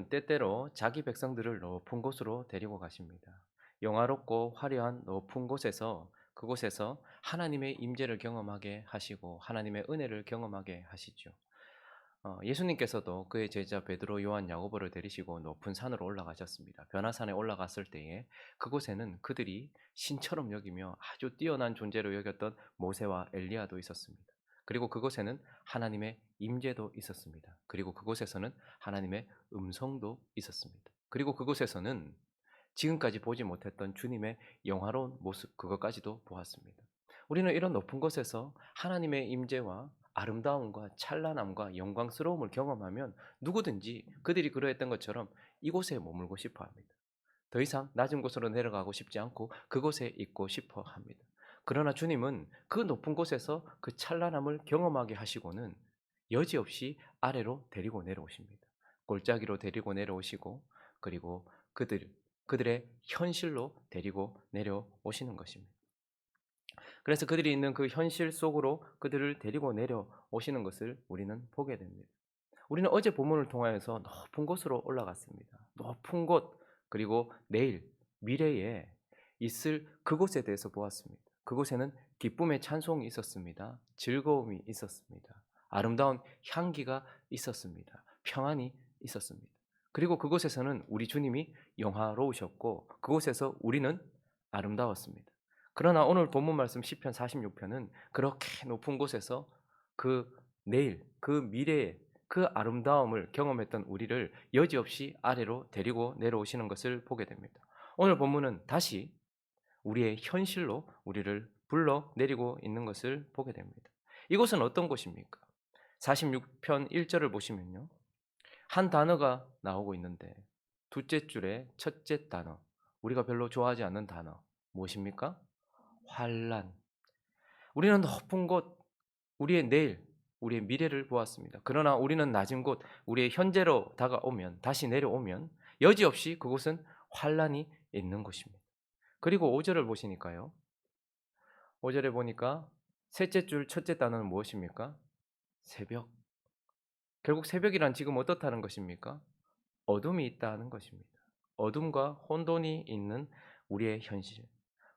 하나님은 때때로 자기 백성들을 높은 곳으로 데리고 가십니다. 영화롭고 화려한 높은 곳에서 그곳에서 하나님의 임재를 경험하게 하시고 하나님의 은혜를 경험하게 하시죠. 예수님께서도 그의 제자 베드로, 요한, 야고보를 데리시고 높은 산으로 올라가셨습니다. 변화산에 올라갔을 때에 그곳에는 그들이 신처럼 여기며 아주 뛰어난 존재로 여겼던 모세와 엘리야도 있었습니다. 그리고 그곳에는 하나님의 임재도 있었습니다. 그리고 그곳에서는 하나님의 음성도 있었습니다. 그리고 그곳에서는 지금까지 보지 못했던 주님의 영화로운 모습 그것까지도 보았습니다. 우리는 이런 높은 곳에서 하나님의 임재와 아름다움과 찬란함과 영광스러움을 경험하면 누구든지 그들이 그러했던 것처럼 이곳에 머물고 싶어 합니다. 더 이상 낮은 곳으로 내려가고 싶지 않고 그곳에 있고 싶어 합니다. 그러나 주님은 그 높은 곳에서 그 찬란함을 경험하게 하시고는 여지없이 아래로 데리고 내려오십니다. 골짜기로 데리고 내려오시고 그리고 그들의 현실로 데리고 내려오시는 것입니다. 그래서 그들이 있는 그 현실 속으로 그들을 데리고 내려오시는 것을 우리는 보게 됩니다. 우리는 어제 본문을 통하여서 높은 곳으로 올라갔습니다. 높은 곳, 그리고 내일, 미래에 있을 그곳에 대해서 보았습니다. 그곳에는 기쁨의 찬송이 있었습니다. 즐거움이 있었습니다. 아름다운 향기가 있었습니다. 평안이 있었습니다. 그리고 그곳에서는 우리 주님이 영화로우셨고 그곳에서 우리는 아름다웠습니다. 그러나 오늘 본문 말씀 시편 46편은 그렇게 높은 곳에서 그 내일, 그 미래에 그 아름다움을 경험했던 우리를 여지없이 아래로 데리고 내려오시는 것을 보게 됩니다. 오늘 본문은 다시 우리의 현실로 우리를 불러 내리고 있는 것을 보게 됩니다. 이곳은 어떤 곳입니까? 46편 1절을 보시면요. 한 단어가 나오고 있는데 둘째 줄에 첫째 단어, 우리가 별로 좋아하지 않는 단어 무엇입니까? 환란. 우리는 높은 곳, 우리의 내일, 우리의 미래를 보았습니다. 그러나 우리는 낮은 곳, 우리의 현재로 다가오면, 다시 내려오면 여지없이 그곳은 환란이 있는 곳입니다. 그리고 5절을 보시니까요. 5절에 보니까 셋째 줄 첫째 단어는 무엇입니까? 새벽. 결국 새벽이란 지금 어떻다는 것입니까? 어둠이 있다는 것입니다. 어둠과 혼돈이 있는 우리의 현실.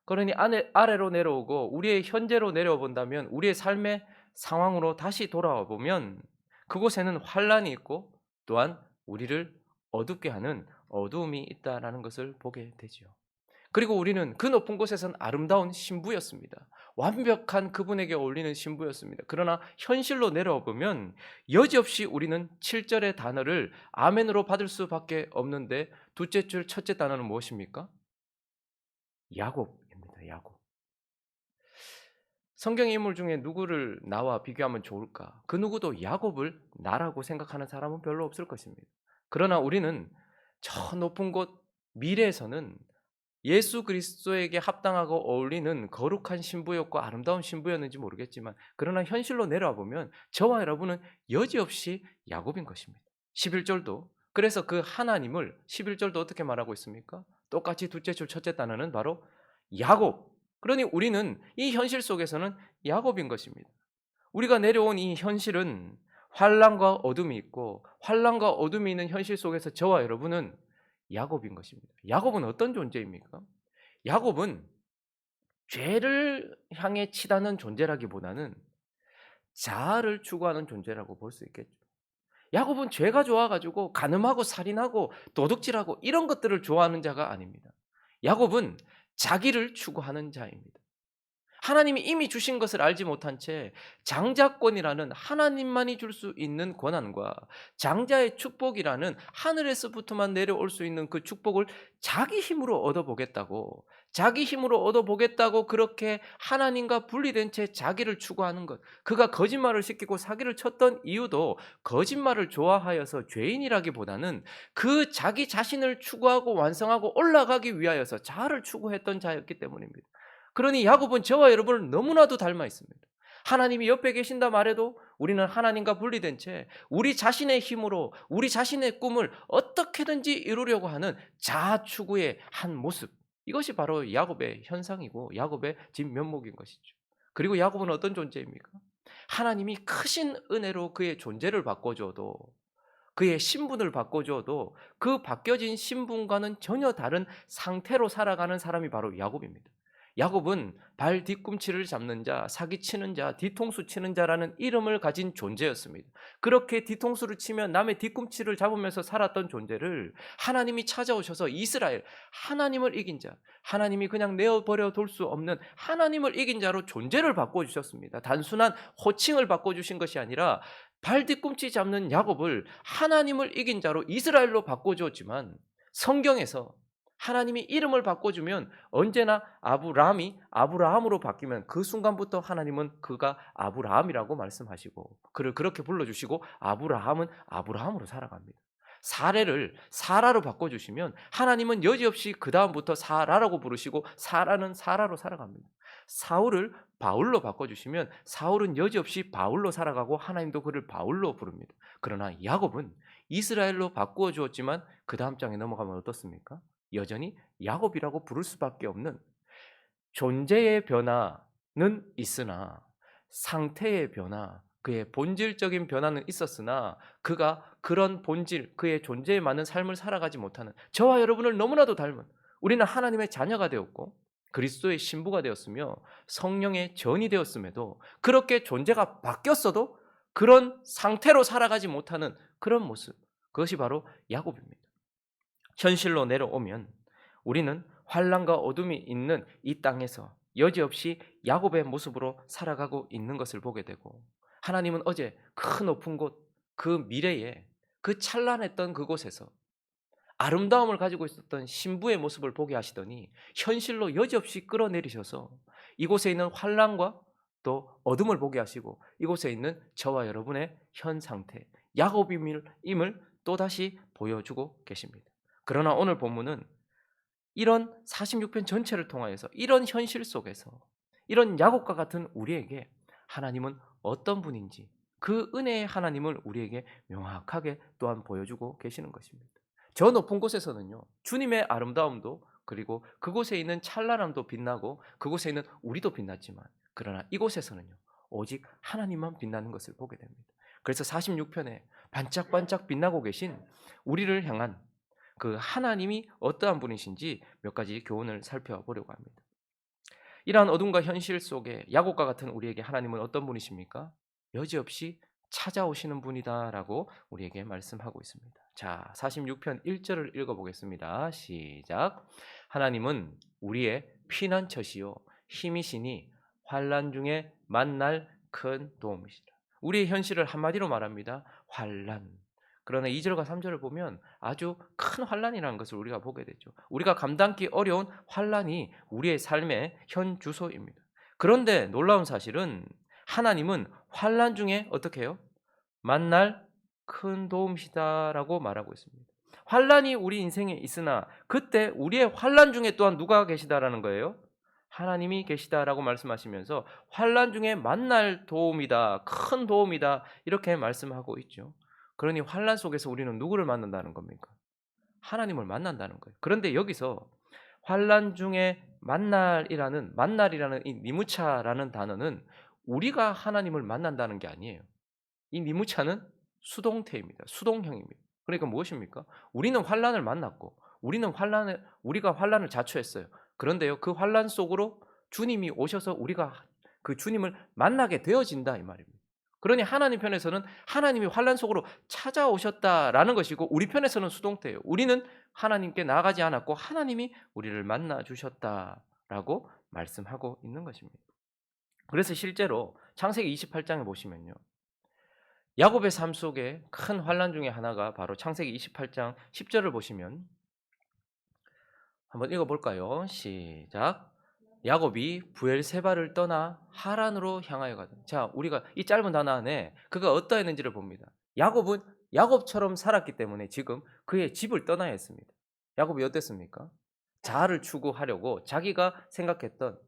그러니 아래로 내려오고 우리의 현재로 내려와 본다면 우리의 삶의 상황으로 다시 돌아와 보면 그곳에는 환란이 있고 또한 우리를 어둡게 하는 어두움이 있다라는 것을 보게 되지요. 그리고 우리는 그 높은 곳에선 아름다운 신부였습니다. 완벽한 그분에게 어울리는 신부였습니다. 그러나 현실로 내려와 보면 여지없이 우리는 7절의 단어를 아멘으로 받을 수밖에 없는데 둘째 줄 첫째 단어는 무엇입니까? 야곱입니다. 야곱. 성경의 인물 중에 누구를 나와 비교하면 좋을까? 그 누구도 야곱을 나라고 생각하는 사람은 별로 없을 것입니다. 그러나 우리는 저 높은 곳 미래에서는 예수 그리스도에게 합당하고 어울리는 거룩한 신부였고 아름다운 신부였는지 모르겠지만 그러나 현실로 내려와 보면 저와 여러분은 여지없이 야곱인 것입니다. 11절도 그래서 그 하나님을 11절도 어떻게 말하고 있습니까? 똑같이 둘째 줄 첫째 단어는 바로 야곱. 그러니 우리는 이 현실 속에서는 야곱인 것입니다. 우리가 내려온 이 현실은 환란과 어둠이 있고 환란과 어둠이 있는 현실 속에서 저와 여러분은 야곱인 것입니다. 야곱은 어떤 존재입니까? 야곱은 죄를 향해 치닫는 존재라기보다는 자아를 추구하는 존재라고 볼 수 있겠죠. 야곱은 죄가 좋아가지고 간음하고 살인하고 도둑질하고 이런 것들을 좋아하는 자가 아닙니다. 야곱은 자기를 추구하는 자입니다. 하나님이 이미 주신 것을 알지 못한 채 장자권이라는 하나님만이 줄 수 있는 권한과 장자의 축복이라는 하늘에서부터만 내려올 수 있는 그 축복을 자기 힘으로 얻어보겠다고 그렇게 하나님과 분리된 채 자기를 추구하는 것, 그가 거짓말을 시키고 사기를 쳤던 이유도 거짓말을 좋아하여서 죄인이라기보다는 그 자기 자신을 추구하고 완성하고 올라가기 위하여서 자아를 추구했던 자였기 때문입니다. 그러니 야곱은 저와 여러분을 너무나도 닮아 있습니다. 하나님이 옆에 계신다 말해도 우리는 하나님과 분리된 채 우리 자신의 힘으로 우리 자신의 꿈을 어떻게든지 이루려고 하는 자아 추구의 한 모습, 이것이 바로 야곱의 현상이고 야곱의 진면목인 것이죠. 그리고 야곱은 어떤 존재입니까? 하나님이 크신 은혜로 그의 존재를 바꿔줘도 그의 신분을 바꿔줘도 그 바뀌어진 신분과는 전혀 다른 상태로 살아가는 사람이 바로 야곱입니다. 야곱은 발 뒤꿈치를 잡는 자, 사기치는 자, 뒤통수 치는 자라는 이름을 가진 존재였습니다. 그렇게 뒤통수를 치면 남의 뒤꿈치를 잡으면서 살았던 존재를 하나님이 찾아오셔서 이스라엘, 하나님을 이긴 자, 하나님이 그냥 내어버려 둘 수 없는 하나님을 이긴 자로 존재를 바꿔주셨습니다. 단순한 호칭을 바꿔주신 것이 아니라 발 뒤꿈치 잡는 야곱을 하나님을 이긴 자로 이스라엘로 바꿔주었지만, 성경에서 하나님이 이름을 바꿔주면 언제나 아브람이 아브라함으로 바뀌면 그 순간부터 하나님은 그가 아브라함이라고 말씀하시고 그를 그렇게 불러주시고 아브라함은 아브라함으로 살아갑니다. 사례를 사라로 바꿔주시면 하나님은 여지없이 그 다음부터 사라라고 부르시고 사라는 사라로 살아갑니다. 사울을 바울로 바꿔주시면 사울은 여지없이 바울로 살아가고 하나님도 그를 바울로 부릅니다. 그러나 야곱은 이스라엘로 바꾸어 주었지만 그 다음 장에 넘어가면 어떻습니까? 여전히 야곱이라고 부를 수밖에 없는, 존재의 변화는 있으나 상태의 변화, 그의 본질적인 변화는 있었으나 그가 그런 본질, 그의 존재에 맞는 삶을 살아가지 못하는, 저와 여러분을 너무나도 닮은, 우리는 하나님의 자녀가 되었고 그리스도의 신부가 되었으며 성령의 전이 되었음에도 그렇게 존재가 바뀌었어도 그런 상태로 살아가지 못하는 그런 모습, 그것이 바로 야곱입니다. 현실로 내려오면 우리는 환난과 어둠이 있는 이 땅에서 여지없이 야곱의 모습으로 살아가고 있는 것을 보게 되고, 하나님은 어제 그 높은 곳, 그 미래에, 그 찬란했던 그곳에서 아름다움을 가지고 있었던 신부의 모습을 보게 하시더니 현실로 여지없이 끌어내리셔서 이곳에 있는 환난과 또 어둠을 보게 하시고 이곳에 있는 저와 여러분의 현 상태, 야곱임을 또다시 보여주고 계십니다. 그러나 오늘 본문은 이런 46편 전체를 통하여서 이런 현실 속에서 이런 야곱과 같은 우리에게 하나님은 어떤 분인지, 그 은혜의 하나님을 우리에게 명확하게 또한 보여주고 계시는 것입니다. 저 높은 곳에서는요, 주님의 아름다움도 그리고 그곳에 있는 찬란함도 빛나고 그곳에 있는 우리도 빛났지만, 그러나 이곳에서는요 오직 하나님만 빛나는 것을 보게 됩니다. 그래서 46편에 반짝반짝 빛나고 계신 우리를 향한 그 하나님이 어떠한 분이신지 몇 가지 교훈을 살펴보려고 합니다. 이러한 어둠과 현실 속에 야곱과 같은 우리에게 하나님은 어떤 분이십니까? 여지없이 찾아오시는 분이다라고 우리에게 말씀하고 있습니다. 자, 46편 1절을 읽어보겠습니다. 시작. 하나님은 우리의 피난처시요 힘이시니 환난 중에 만날 큰 도움이시라. 우리의 현실을 한마디로 말합니다. 환난. 그러나 2절과 3절을 보면 아주 큰 환난이라는 것을 우리가 보게 되죠. 우리가 감당기 어려운 환난이 우리의 삶의 현 주소입니다. 그런데 놀라운 사실은 하나님은 환난 중에 어떻게 해요? 만날 큰 도움이시다라고 말하고 있습니다. 환난이 우리 인생에 있으나 그때 우리의 환난 중에 또한 누가 계시다라는 거예요? 하나님이 계시다라고 말씀하시면서 환난 중에 만날 도움이다, 큰 도움이다 이렇게 말씀하고 있죠. 그러니 환난 속에서 우리는 누구를 만난다는 겁니까? 하나님을 만난다는 거예요. 그런데 여기서 환난 중에 만날이라는 이 니무차라는 단어는 우리가 하나님을 만난다는 게 아니에요. 이 니무차는 수동태입니다. 수동형입니다. 그러니까 무엇입니까? 우리는 환난을 만났고 우리가 환난을 자초했어요. 그런데요, 그 환난 속으로 주님이 오셔서 우리가 그 주님을 만나게 되어진다 이 말입니다. 그러니 하나님 편에서는 하나님이 환난 속으로 찾아오셨다라는 것이고, 우리 편에서는 수동태예요. 우리는 하나님께 나아가지 않았고 하나님이 우리를 만나 주셨다라고 말씀하고 있는 것입니다. 그래서 실제로 창세기 28장에 보시면요, 야곱의 삶 속에 큰 환난 중에 하나가 바로 창세기 28장 10절을 보시면 한번 읽어볼까요? 시작. 야곱이 부엘세바를 떠나 하란으로 향하여 가더니. 자, 우리가 이 짧은 단어 안에 그가 어떠했는지를 봅니다. 야곱은 야곱처럼 살았기 때문에 지금 그의 집을 떠나야 했습니다. 야곱이 어땠습니까? 자아를 추구하려고 자기가 생각했던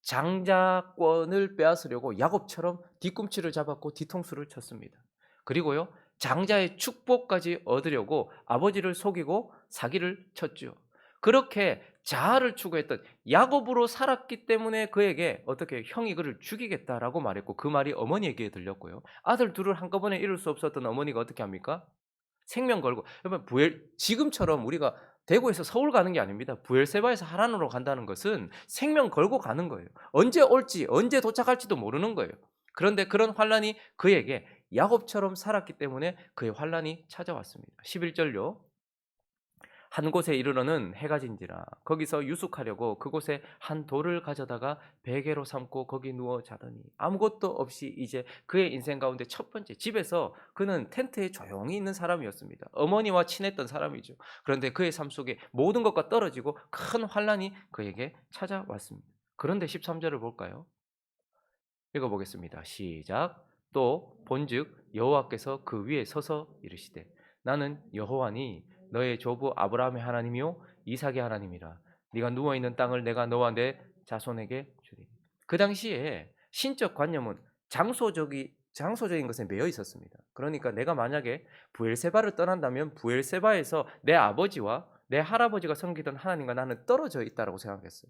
장자권을 빼앗으려고 야곱처럼 뒤꿈치를 잡았고 뒤통수를 쳤습니다. 그리고요, 장자의 축복까지 얻으려고 아버지를 속이고 사기를 쳤죠. 그렇게 자아를 추구했던 야곱으로 살았기 때문에 그에게 어떻게 형이 그를 죽이겠다라고 말했고 그 말이 어머니에게 들렸고요. 아들 둘을 한꺼번에 잃을 수 없었던 어머니가 어떻게 합니까? 생명 걸고 여러분 지금처럼 우리가 대구에서 서울 가는 게 아닙니다. 부엘세바에서 하란으로 간다는 것은 생명 걸고 가는 거예요. 언제 올지 언제 도착할지도 모르는 거예요. 그런데 그런 환란이 그에게 야곱처럼 살았기 때문에 그의 환란이 찾아왔습니다. 11절요. 한 곳에 이르러는 해가 진지라 거기서 유숙하려고 그곳에 한 돌을 가져다가 베개로 삼고 거기 누워 자더니 아무것도 없이 이제 그의 인생 가운데 첫 번째 집에서 그는 텐트에 조용히 있는 사람이었습니다. 어머니와 친했던 사람이죠. 그런데 그의 삶 속에 모든 것과 떨어지고 큰 환란이 그에게 찾아왔습니다. 그런데 13절을 볼까요? 읽어보겠습니다. 시작. 또 본즉 여호와께서 그 위에 서서 이르시되 나는 여호와니 너의 조부 아브라함의 하나님이요 이삭의 하나님이라. 네가 누워 있는 땅을 내가 너와 내 자손에게 주리니. 그 당시에 신적 관념은 장소적인 것에 매여 있었습니다. 그러니까 내가 만약에 부엘세바를 떠난다면 부엘세바에서 내 아버지와 내 할아버지가 섬기던 하나님과 나는 떨어져 있다라고 생각했어요.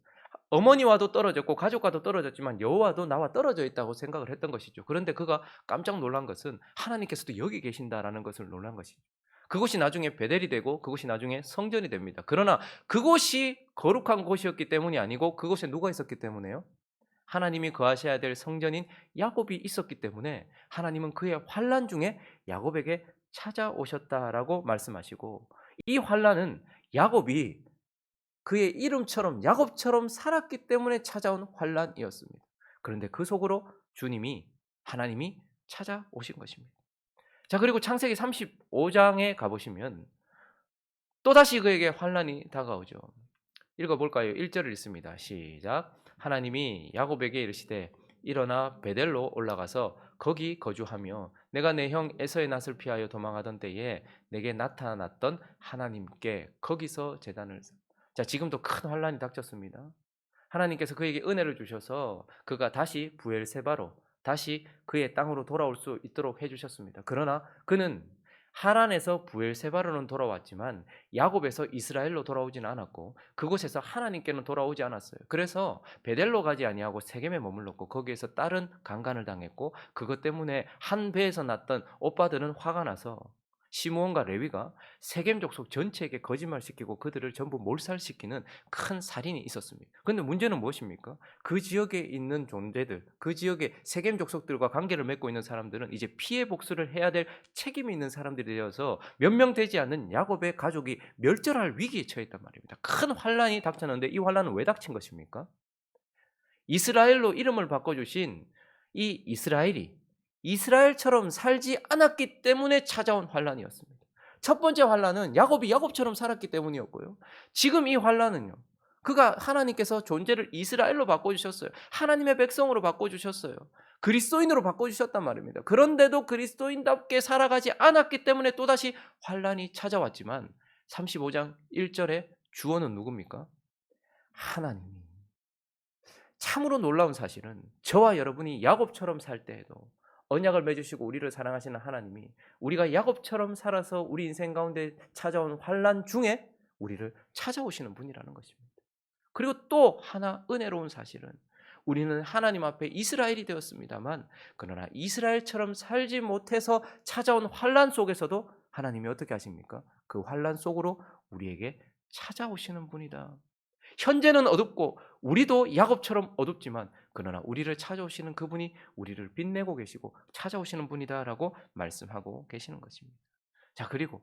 어머니와도 떨어졌고 가족과도 떨어졌지만 여호와도 나와 떨어져 있다고 생각을 했던 것이죠. 그런데 그가 깜짝 놀란 것은 하나님께서도 여기 계신다라는 것을 놀란 것이죠. 그곳이 나중에 베델이 되고 그곳이 나중에 성전이 됩니다. 그러나 그곳이 거룩한 곳이었기 때문이 아니고 그곳에 누가 있었기 때문에요? 하나님이 거하셔야 될 성전인 야곱이 있었기 때문에 하나님은 그의 환난 중에 야곱에게 찾아오셨다라고 말씀하시고 이 환난은 야곱이 그의 이름처럼 야곱처럼 살았기 때문에 찾아온 환란이었습니다. 그런데 그 속으로 하나님이 찾아오신 것입니다. 자, 그리고 창세기 35장에 가보시면 또다시 그에게 환란이 다가오죠. 읽어볼까요? 1절을 읽습니다. 시작. 하나님이 야곱에게 이르시되 일어나 베델로 올라가서 거기 거주하며 내가 내 형 에서의 낯을 피하여 도망하던 때에 내게 나타났던 하나님께 거기서 제단을 자, 지금도 큰 환란이 닥쳤습니다. 하나님께서 그에게 은혜를 주셔서 그가 다시 부엘세바로 다시 그의 땅으로 돌아올 수 있도록 해주셨습니다. 그러나 그는 하란에서 부엘세바로는 돌아왔지만 야곱에서 이스라엘로 돌아오지는 않았고 그곳에서 하나님께는 돌아오지 않았어요. 그래서 베델로 가지 아니하고 세겜에 머물렀고 거기에서 딸은 강간을 당했고 그것 때문에 한 배에서 났던 오빠들은 화가 나서 시므온과 레위가 세겜 족속 전체에게 거짓말시키고 그들을 전부 몰살시키는 큰 살인이 있었습니다. 그런데 문제는 무엇입니까? 그 지역에 있는 존재들, 그 지역의 세겜 족속들과 관계를 맺고 있는 사람들은 이제 피해 복수를 해야 될 책임이 있는 사람들이 되어서 몇 명 되지 않는 야곱의 가족이 멸절할 위기에 처했단 말입니다. 큰 환란이 닥쳤는데 이 환란은 왜 닥친 것입니까? 이스라엘로 이름을 바꿔주신 이 이스라엘이 이스라엘처럼 살지 않았기 때문에 찾아온 환란이었습니다. 첫 번째 환란은 야곱이 야곱처럼 살았기 때문이었고요. 지금 이 환란은요. 그가 하나님께서 존재를 이스라엘로 바꿔주셨어요. 하나님의 백성으로 바꿔주셨어요. 그리스도인으로 바꿔주셨단 말입니다. 그런데도 그리스도인답게 살아가지 않았기 때문에 또다시 환란이 찾아왔지만 35장 1절에 주어는 누굽니까? 하나님이. 참으로 놀라운 사실은 저와 여러분이 야곱처럼 살 때에도 언약을 맺으시고 우리를 사랑하시는 하나님이 우리가 야곱처럼 살아서 우리 인생 가운데 찾아온 환난 중에 우리를 찾아오시는 분이라는 것입니다. 그리고 또 하나 은혜로운 사실은 우리는 하나님 앞에 이스라엘이 되었습니다만 그러나 이스라엘처럼 살지 못해서 찾아온 환난 속에서도 하나님이 어떻게 하십니까? 그 환난 속으로 우리에게 찾아오시는 분이다. 현재는 어둡고 우리도 야곱처럼 어둡지만 그러나 우리를 찾아오시는 그분이 우리를 빛내고 계시고 찾아오시는 분이다라고 말씀하고 계시는 것입니다. 자, 그리고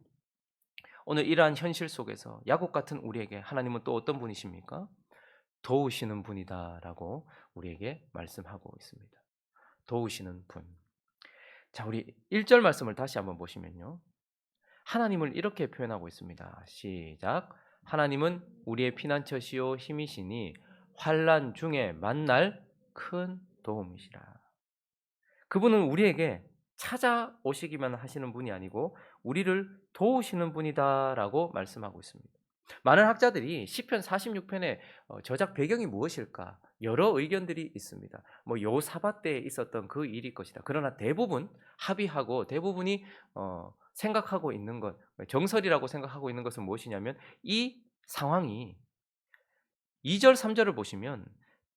오늘 이러한 현실 속에서 야곱 같은 우리에게 하나님은 또 어떤 분이십니까? 도우시는 분이다라고 우리에게 말씀하고 있습니다. 도우시는 분. 자, 우리 1절 말씀을 다시 한번 보시면요. 하나님을 이렇게 표현하고 있습니다. 시작. 하나님은 우리의 피난처시요 힘이시니 환난 중에 만날 큰 도움이시라. 그분은 우리에게 찾아오시기만 하시는 분이 아니고 우리를 도우시는 분이다라고 말씀하고 있습니다. 많은 학자들이 시편 46편의 저작 배경이 무엇일까 여러 의견들이 있습니다. 뭐 요사밧 때에 있었던 그 일일 것이다. 그러나 대부분 합의하고 대부분이 생각하고 있는 것, 정설이라고 생각하고 있는 것은 무엇이냐면 이 상황이 2절 3절을 보시면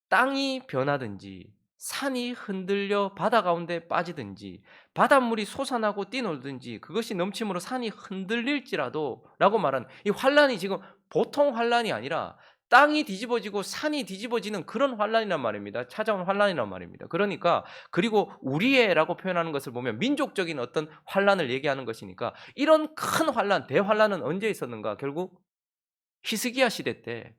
땅이 변하든지 산이 흔들려 바다 가운데 빠지든지 바닷물이 솟아나고 뛰놀든지 그것이 넘침으로 산이 흔들릴지라도 라고 말하는 이 환란이 지금 보통 환란이 아니라 땅이 뒤집어지고 산이 뒤집어지는 그런 환란이란 말입니다. 찾아온 환란이란 말입니다. 그러니까 그리고 우리의라고 표현하는 것을 보면 민족적인 어떤 환란을 얘기하는 것이니까 이런 큰 환란, 대환란은 언제 있었는가? 결국 히스기야 시대 때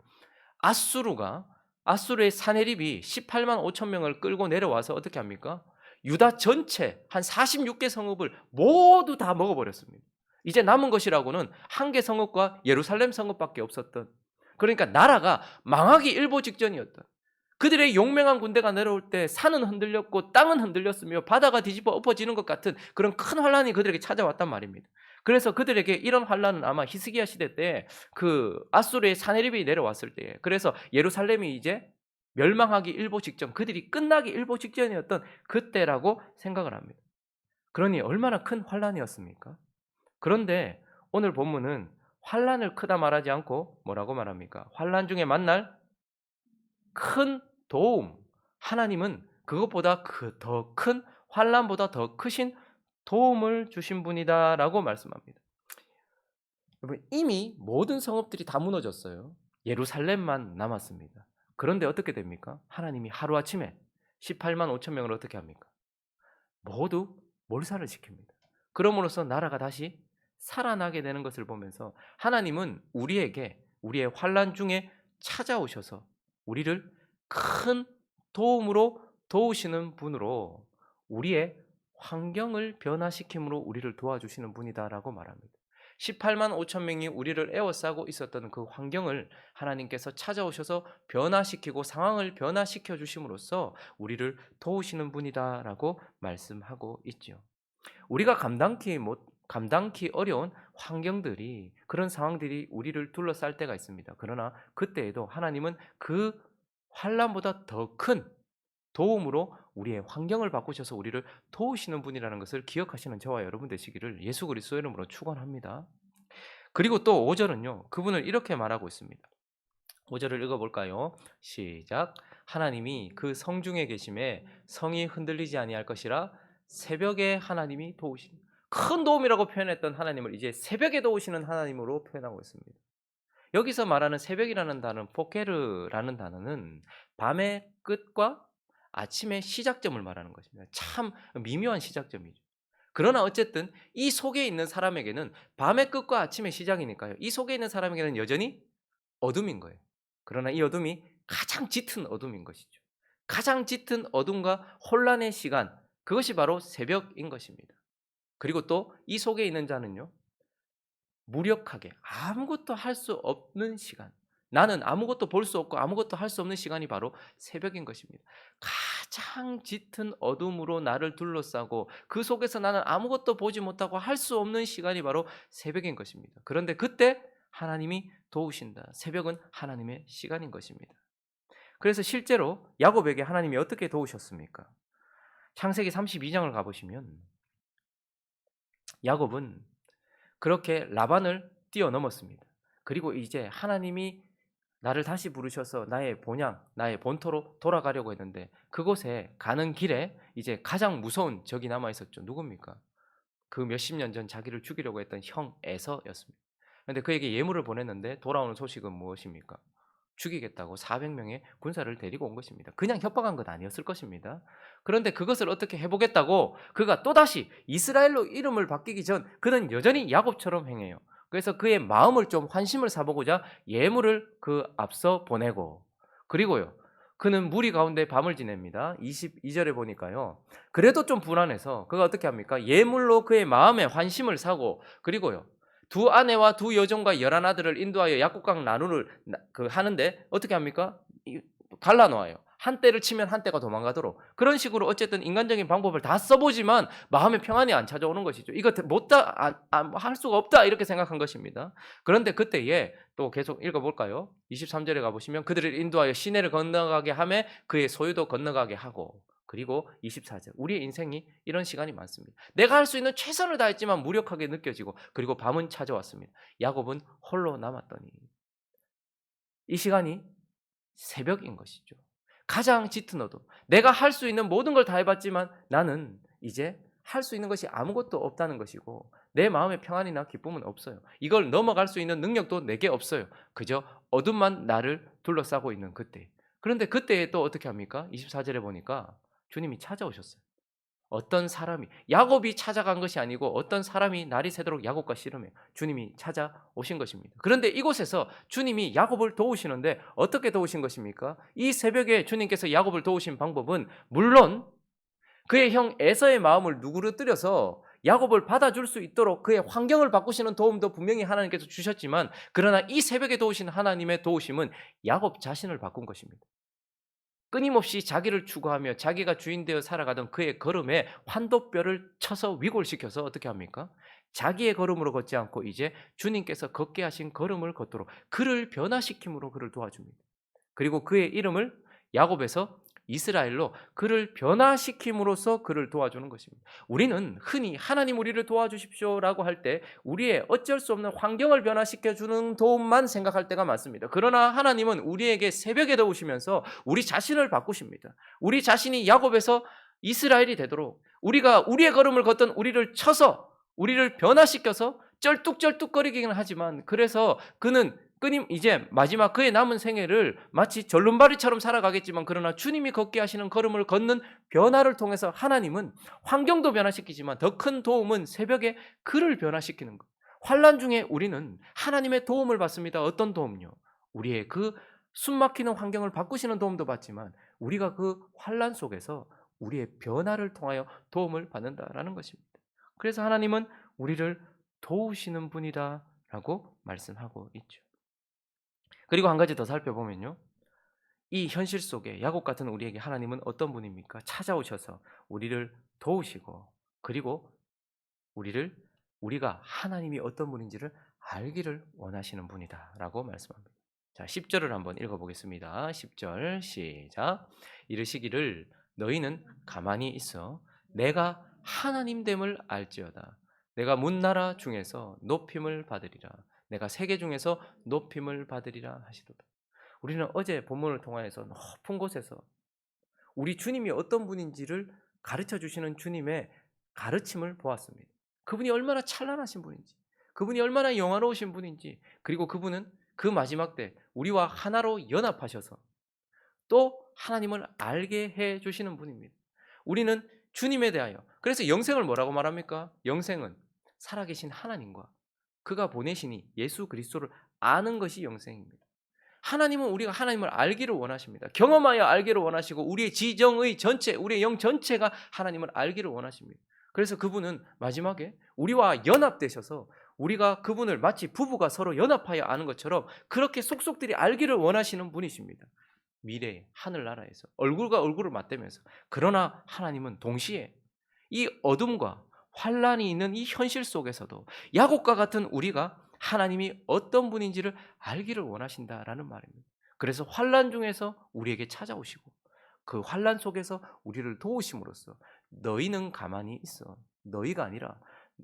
아수르의 사내립이 18만 5천 명을 끌고 내려와서 어떻게 합니까? 유다 전체 한 46개 성읍을 모두 다 먹어버렸습니다. 이제 남은 것이라고는 한 개 성읍과 예루살렘 성읍밖에 없었던, 그러니까 나라가 망하기 일보 직전이었던, 그들의 용맹한 군대가 내려올 때 산은 흔들렸고 땅은 흔들렸으며 바다가 뒤집어 엎어지는 것 같은 그런 큰 환란이 그들에게 찾아왔단 말입니다. 그래서 그들에게 이런 환란은 아마 히스기야 시대 때 그 아수르의 사네립이 내려왔을 때에, 그래서 예루살렘이 이제 멸망하기 일보 직전, 그들이 끝나기 일보 직전이었던 그때라고 생각을 합니다. 그러니 얼마나 큰 환란이었습니까? 그런데 오늘 본문은 환란을 크다 말하지 않고 뭐라고 말합니까? 환란 중에 만날 큰 도움, 하나님은 그것보다 더 큰 환란보다 더 크신 도움을 주신 분이다라고 말씀합니다. 여러분, 이미 모든 성읍들이 다 무너졌어요. 예루살렘만 남았습니다. 그런데 어떻게 됩니까? 하나님이 하루아침에 18만 5천 명을 어떻게 합니까? 모두 몰살을 시킵니다. 그럼으로써 나라가 다시 살아나게 되는 것을 보면서 하나님은 우리에게 우리의 환난 중에 찾아오셔서 우리를 큰 도움으로 도우시는 분으로 우리의 환경을 변화시킴으로 우리를 도와주시는 분이다라고 말합니다. 18만 5천 명이 우리를 에워싸고 있었던 그 환경을 하나님께서 찾아오셔서 변화시키고 상황을 변화시켜 주심으로써 우리를 도우시는 분이다라고 말씀하고 있죠. 우리가 감당키 어려운 환경들이, 그런 상황들이 우리를 둘러쌀 때가 있습니다. 그러나 그때에도 하나님은 그 환난보다 더 큰 도움으로 우리의 환경을 바꾸셔서 우리를 도우시는 분이라는 것을 기억하시는 저와 여러분 되시기를 예수 그리스도의 이름으로 축원합니다. 그리고 또 5절은요. 그분을 이렇게 말하고 있습니다. 5절을 읽어볼까요? 시작. 하나님이 그 성중에 계심에 성이 흔들리지 아니할 것이라 새벽에 하나님이 도우신, 큰 도움이라고 표현했던 하나님을 이제 새벽에 도우시는 하나님으로 표현하고 있습니다. 여기서 말하는 새벽이라는 단어는 포케르라는 단어는 밤의 끝과 아침의 시작점을 말하는 것입니다. 참 미묘한 시작점이죠. 그러나 어쨌든 이 속에 있는 사람에게는 밤의 끝과 아침의 시작이니까요. 이 속에 있는 사람에게는 여전히 어둠인 거예요. 그러나 이 어둠이 가장 짙은 어둠인 것이죠. 가장 짙은 어둠과 혼란의 시간, 그것이 바로 새벽인 것입니다. 그리고 또 이 속에 있는 자는요, 무력하게 아무것도 할 수 없는 시간, 나는 아무것도 볼 수 없고 아무것도 할 수 없는 시간이 바로 새벽인 것입니다. 가장 짙은 어둠으로 나를 둘러싸고 그 속에서 나는 아무것도 보지 못하고 할 수 없는 시간이 바로 새벽인 것입니다. 그런데 그때 하나님이 도우신다. 새벽은 하나님의 시간인 것입니다. 그래서 실제로 야곱에게 하나님이 어떻게 도우셨습니까? 창세기 32장을 가보시면 야곱은 그렇게 라반을 뛰어넘었습니다. 그리고 이제 하나님이 나를 다시 부르셔서 나의 본향, 나의 본토로 돌아가려고 했는데 그곳에 가는 길에 이제 가장 무서운 적이 남아 있었죠. 누굽니까? 그 몇십 년 전 자기를 죽이려고 했던 형 에서였습니다. 그런데 그에게 예물을 보냈는데 돌아오는 소식은 무엇입니까? 죽이겠다고 400명의 군사를 데리고 온 것입니다. 그냥 협박한 건 아니었을 것입니다. 그런데 그것을 어떻게 해보겠다고 그가 또다시 이스라엘로 이름을 바뀌기 전 그는 여전히 야곱처럼 행해요. 그래서 그의 마음을 좀 환심을 사보고자 예물을 그 앞서 보내고, 그리고요, 그는 무리 가운데 밤을 지냅니다. 22절에 보니까요, 그래도 좀 불안해서 그가 어떻게 합니까? 예물로 그의 마음에 환심을 사고, 그리고요, 두 아내와 두 여종과 11 아들을 인도하여 약국강 나누를 하는데 어떻게 합니까? 갈라놓아요. 한 때를 치면 한 때가 도망가도록. 그런 식으로 어쨌든 인간적인 방법을 다 써보지만 마음의 평안이 안 찾아오는 것이죠. 이거 할 수가 없다 이렇게 생각한 것입니다. 그런데 그때에 또 계속 읽어볼까요? 23절에 가보시면 그들을 인도하여 시내를 건너가게 하며 그의 소유도 건너가게 하고, 그리고 24절, 우리의 인생이 이런 시간이 많습니다. 내가 할 수 있는 최선을 다했지만 무력하게 느껴지고, 그리고 밤은 찾아왔습니다. 야곱은 홀로 남았더니 이 시간이 새벽인 것이죠. 가장 짙은 어둠. 내가 할 수 있는 모든 걸 다 해봤지만 나는 이제 할 수 있는 것이 아무것도 없다는 것이고 내 마음의 평안이나 기쁨은 없어요. 이걸 넘어갈 수 있는 능력도 내게 없어요. 그저 어둠만 나를 둘러싸고 있는 그때. 그런데 그때에 또 어떻게 합니까? 24절에 보니까 주님이 찾아오셨어요. 어떤 사람이 야곱이 찾아간 것이 아니고 어떤 사람이 날이 새도록 야곱과 씨름해 주님이 찾아오신 것입니다. 그런데 이곳에서 주님이 야곱을 도우시는데 어떻게 도우신 것입니까? 이 새벽에 주님께서 야곱을 도우신 방법은 물론 그의 형 에서의 마음을 누그러뜨려서 야곱을 받아줄 수 있도록 그의 환경을 바꾸시는 도움도 분명히 하나님께서 주셨지만 그러나 이 새벽에 도우신 하나님의 도우심은 야곱 자신을 바꾼 것입니다. 끊임없이 자기를 추구하며 자기가 주인 되어 살아가던 그의 걸음에 환도뼈를 쳐서 위골시켜서 어떻게 합니까? 자기의 걸음으로 걷지 않고 이제 주님께서 걷게 하신 걸음을 걷도록 그를 변화시킴으로 그를 도와줍니다. 그리고 그의 이름을 야곱에서 이스라엘로 그를 변화시킴으로써 그를 도와주는 것입니다. 우리는 흔히 하나님 우리를 도와주십시오라고 할 때 우리의 어쩔 수 없는 환경을 변화시켜주는 도움만 생각할 때가 많습니다. 그러나 하나님은 우리에게 새벽에 도우시면서 우리 자신을 바꾸십니다. 우리 자신이 야곱에서 이스라엘이 되도록 우리가 우리의 걸음을 걷던 우리를 쳐서 우리를 변화시켜서 쩔뚝쩔뚝거리기는 하지만 그래서 그는 이제 마지막 그의 남은 생애를 마치 절름발이처럼 살아가겠지만 그러나 주님이 걷게 하시는 걸음을 걷는 변화를 통해서 하나님은 환경도 변화시키지만 더 큰 도움은 새벽에 그를 변화시키는 것. 환난 중에 우리는 하나님의 도움을 받습니다. 어떤 도움요? 우리의 그 숨막히는 환경을 바꾸시는 도움도 받지만 우리가 그 환난 속에서 우리의 변화를 통하여 도움을 받는다라는 것입니다. 그래서 하나님은 우리를 도우시는 분이다라고 말씀하고 있죠. 그리고 한 가지 더 살펴보면요. 이 현실 속에 야곱 같은 우리에게 하나님은 어떤 분입니까? 찾아오셔서 우리를 도우시고 그리고 우리가 하나님이 어떤 분인지를 알기를 원하시는 분이다라고 말씀합니다. 자, 10절을 한번 읽어보겠습니다. 10절 시작. 이르시기를 너희는 가만히 있어 내가 하나님됨을 알지어다. 내가 문나라 중에서 높임을 받으리라. 내가 세계 중에서 높임을 받으리라 하시도다. 우리는 어제 본문을 통하여서 높은 곳에서 우리 주님이 어떤 분인지를 가르쳐 주시는 주님의 가르침을 보았습니다. 그분이 얼마나 찬란하신 분인지, 그분이 얼마나 영화로우신 분인지, 그리고 그분은 그 마지막 때 우리와 하나로 연합하셔서 또 하나님을 알게 해 주시는 분입니다. 우리는 주님에 대하여 그래서 영생을 뭐라고 말합니까? 영생은 살아계신 하나님과 그가 보내시니 예수 그리스도를 아는 것이 영생입니다. 하나님은 우리가 하나님을 알기를 원하십니다. 경험하여 알기를 원하시고 우리의 지정의 전체, 우리의 영 전체가 하나님을 알기를 원하십니다. 그래서 그분은 마지막에 우리와 연합되셔서 우리가 그분을 마치 부부가 서로 연합하여 아는 것처럼 그렇게 속속들이 알기를 원하시는 분이십니다. 미래의 하늘나라에서 얼굴과 얼굴을 맞대면서. 그러나 하나님은 동시에 이 어둠과 환란이 있는 이 현실 속에서도 야곱과 같은 우리가 하나님이 어떤 분인지를 알기를 원하신다라는 말입니다. 그래서 환란 중에서 우리에게 찾아오시고 그 환란 속에서 우리를 도우심으로써 너희는 가만히 있어. 너희가 아니라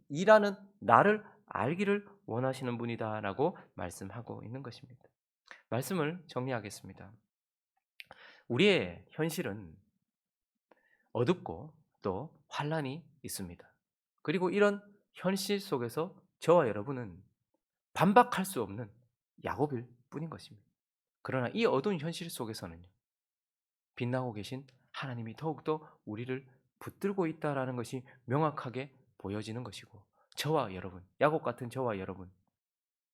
이라는 나를 알기를 원하시는 분이다라고 말씀하고 있는 것입니다. 말씀을 정리하겠습니다. 우리의 현실은 어둡고 또 환란이 있습니다. 그리고 이런 현실 속에서 저와 여러분은 반박할 수 없는 야곱일 뿐인 것입니다. 그러나 이 어두운 현실 속에서는요, 빛나고 계신 하나님이 더욱더 우리를 붙들고 있다라는 것이 명확하게 보여지는 것이고 저와 여러분, 야곱 같은 저와 여러분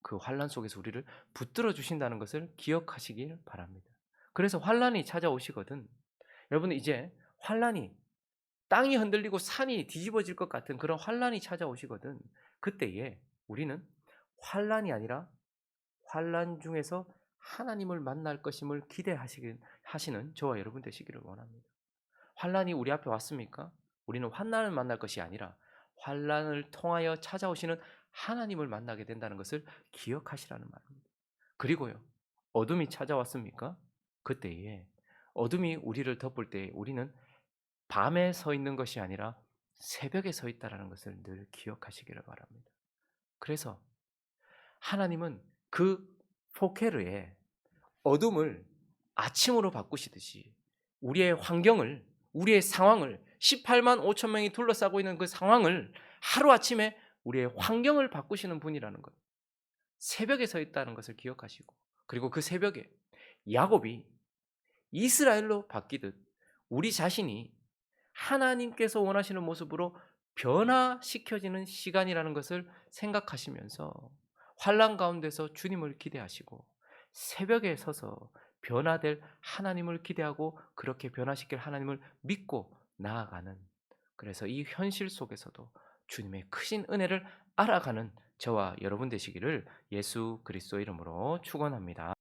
그 환란 속에서 우리를 붙들어 주신다는 것을 기억하시길 바랍니다. 그래서 환란이 찾아오시거든 여러분 이제 환란이 땅이 흔들리고 산이 뒤집어질 것 같은 그런 환란이 찾아오시거든 그때에 우리는 환란이 아니라 환란 중에서 하나님을 만날 것임을 기대하시는 저와 여러분 되시기를 원합니다. 환란이 우리 앞에 왔습니까? 우리는 환난을 만날 것이 아니라 환란을 통하여 찾아오시는 하나님을 만나게 된다는 것을 기억하시라는 말입니다. 그리고요. 어둠이 찾아왔습니까? 그때에 어둠이 우리를 덮을 때 우리는 밤에 서 있는 것이 아니라 새벽에 서 있다는 것을 늘 기억하시기를 바랍니다. 그래서 하나님은 그 포케르에 어둠을 아침으로 바꾸시듯이 우리의 환경을, 우리의 상황을, 18만 5천 명이 둘러싸고 있는 그 상황을 하루아침에 우리의 환경을 바꾸시는 분이라는 것. 새벽에 서 있다는 것을 기억하시고, 그리고 그 새벽에 야곱이 이스라엘로 바뀌듯 우리 자신이 하나님께서 원하시는 모습으로 변화시켜지는 시간이라는 것을 생각하시면서 환난 가운데서 주님을 기대하시고, 새벽에 서서 변화될 하나님을 기대하고 그렇게 변화시킬 하나님을 믿고 나아가는, 그래서 이 현실 속에서도 주님의 크신 은혜를 알아가는 저와 여러분 되시기를 예수 그리스도 이름으로 축원합니다.